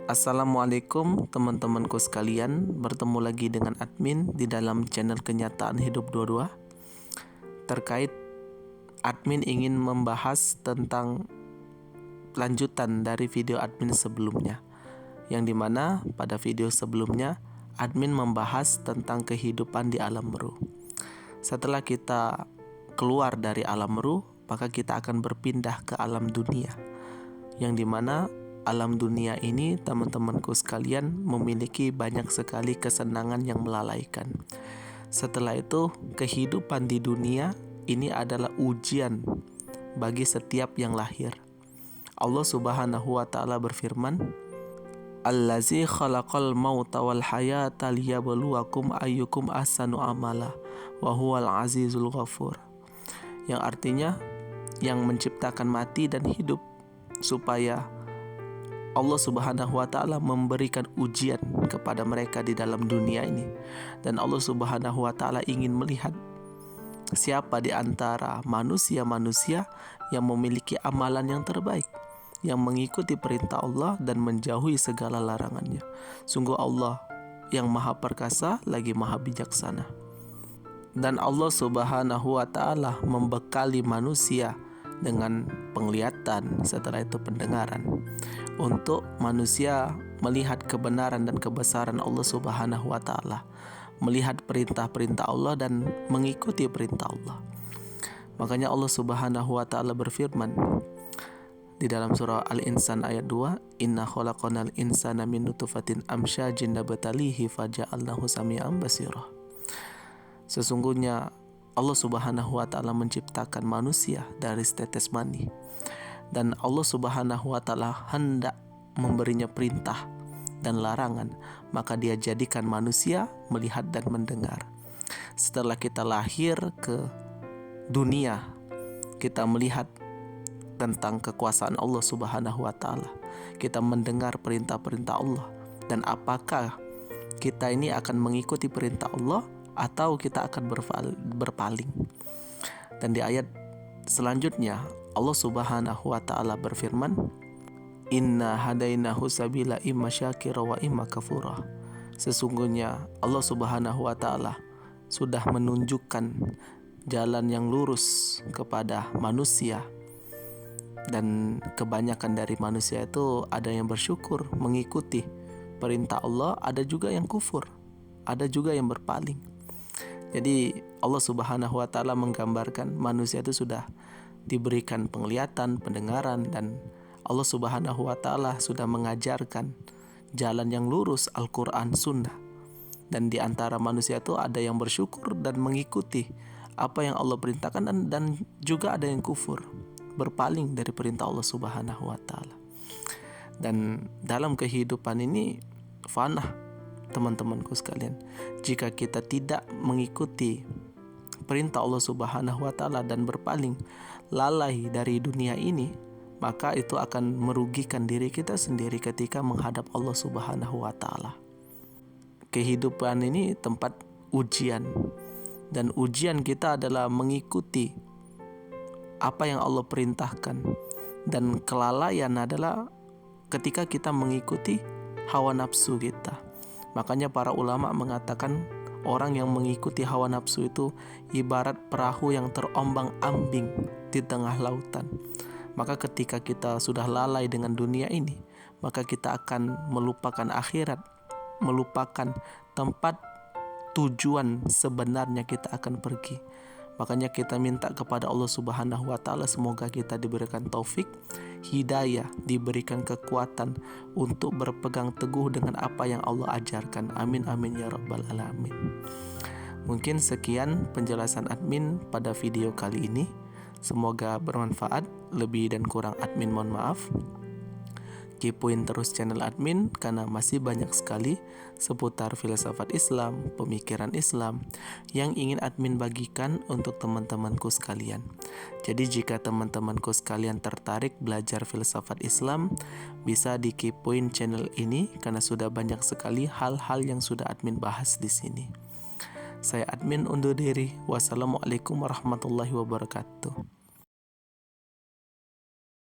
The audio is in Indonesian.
Assalamualaikum teman-temanku sekalian, bertemu lagi dengan admin di dalam channel Kenyataan Hidup 22. Terkait admin ingin membahas tentang lanjutan dari video admin sebelumnya, yang dimana pada video sebelumnya admin membahas tentang kehidupan di alam ruh. Setelah kita keluar dari alam ruh, maka kita akan berpindah ke alam dunia, yang dimana alam dunia ini, teman-temanku sekalian, memiliki banyak sekali kesenangan yang melalaikan. Setelah itu, kehidupan di dunia ini adalah ujian bagi setiap yang lahir. Allah Subhanahu wa Ta'ala berfirman, "Allazi khalaqal mauta wal hayata liyabluwakum ayyukum ahsanu amala wa huwal azizul ghafur." Yang artinya, yang menciptakan mati dan hidup supaya Allah Subhanahu wa Ta'ala memberikan ujian kepada mereka di dalam dunia ini. Dan Allah Subhanahu wa Ta'ala ingin melihat siapa di antara manusia-manusia yang memiliki amalan yang terbaik, yang mengikuti perintah Allah dan menjauhi segala larangannya. Sungguh Allah yang maha perkasa lagi maha bijaksana. Dan Allah Subhanahu wa Ta'ala membekali manusia dengan penglihatan, setelah itu pendengaran, untuk manusia melihat kebenaran dan kebesaran Allah Subhanahu wa Ta'ala, melihat perintah-perintah Allah dan mengikuti perintah Allah. Makanya Allah Subhanahu wa Ta'ala berfirman di dalam surah Al-Insan ayat 2, "Inna khalaqanal insana min nutfatin amsyajin nabtalihi faja'alnahu sami'an basira." Sesungguhnya Allah Subhanahu wa Ta'ala menciptakan manusia dari setetes mani, dan Allah Subhanahu wa Ta'ala hendak memberinya perintah dan larangan, maka Dia jadikan manusia melihat dan mendengar. Setelah kita lahir ke dunia, kita melihat tentang kekuasaan Allah Subhanahu wa Ta'ala. Kita mendengar perintah-perintah Allah, dan apakah kita ini akan mengikuti perintah Allah atau kita akan berpaling. Dan di ayat selanjutnya Allah Subhanahu wa Ta'ala berfirman, "Inna hadainahu sabila imma syakira wa imma kafura." Sesungguhnya Allah Subhanahu wa Ta'ala sudah menunjukkan jalan yang lurus kepada manusia, dan kebanyakan dari manusia itu ada yang bersyukur mengikuti perintah Allah, ada juga yang kufur, ada juga yang berpaling. Jadi Allah Subhanahu wa Ta'ala menggambarkan manusia itu sudah diberikan penglihatan, pendengaran, dan Allah Subhanahu wa Ta'ala sudah mengajarkan jalan yang lurus, Al-Quran, Sunnah. Dan di antara manusia itu ada yang bersyukur dan mengikuti apa yang Allah perintahkan, dan juga ada yang kufur, berpaling dari perintah Allah Subhanahu wa Ta'ala. Dan dalam kehidupan ini fana, teman-temanku sekalian. Jika kita tidak mengikuti perintah Allah Subhanahu wa Ta'ala dan berpaling, lalai dari dunia ini, maka itu akan merugikan diri kita sendiri ketika menghadap Allah Subhanahu wa Ta'ala. Kehidupan ini tempat ujian, dan ujian kita adalah mengikuti apa yang Allah perintahkan, dan kelalaian adalah ketika kita mengikuti hawa nafsu kita. Makanya para ulama mengatakan orang yang mengikuti hawa nafsu itu ibarat perahu yang terombang-ambing di tengah lautan. Maka ketika kita sudah lalai dengan dunia ini, maka kita akan melupakan akhirat, melupakan tempat tujuan sebenarnya kita akan pergi. Makanya kita minta kepada Allah Subhanahu wa Ta'ala, semoga kita diberikan taufik, hidayah, diberikan kekuatan untuk berpegang teguh dengan apa yang Allah ajarkan. Amin amin ya rabbal alamin. Mungkin sekian penjelasan admin pada video kali ini. Semoga bermanfaat. Lebih dan kurang admin mohon maaf. Kepoin terus channel admin karena masih banyak sekali seputar filsafat Islam, pemikiran Islam yang ingin admin bagikan untuk teman-temanku sekalian. Jadi jika teman-temanku sekalian tertarik belajar filsafat Islam, bisa dikepoin channel ini karena sudah banyak sekali hal-hal yang sudah admin bahas di sini. Saya admin undur diri. Wassalamualaikum warahmatullahi wabarakatuh.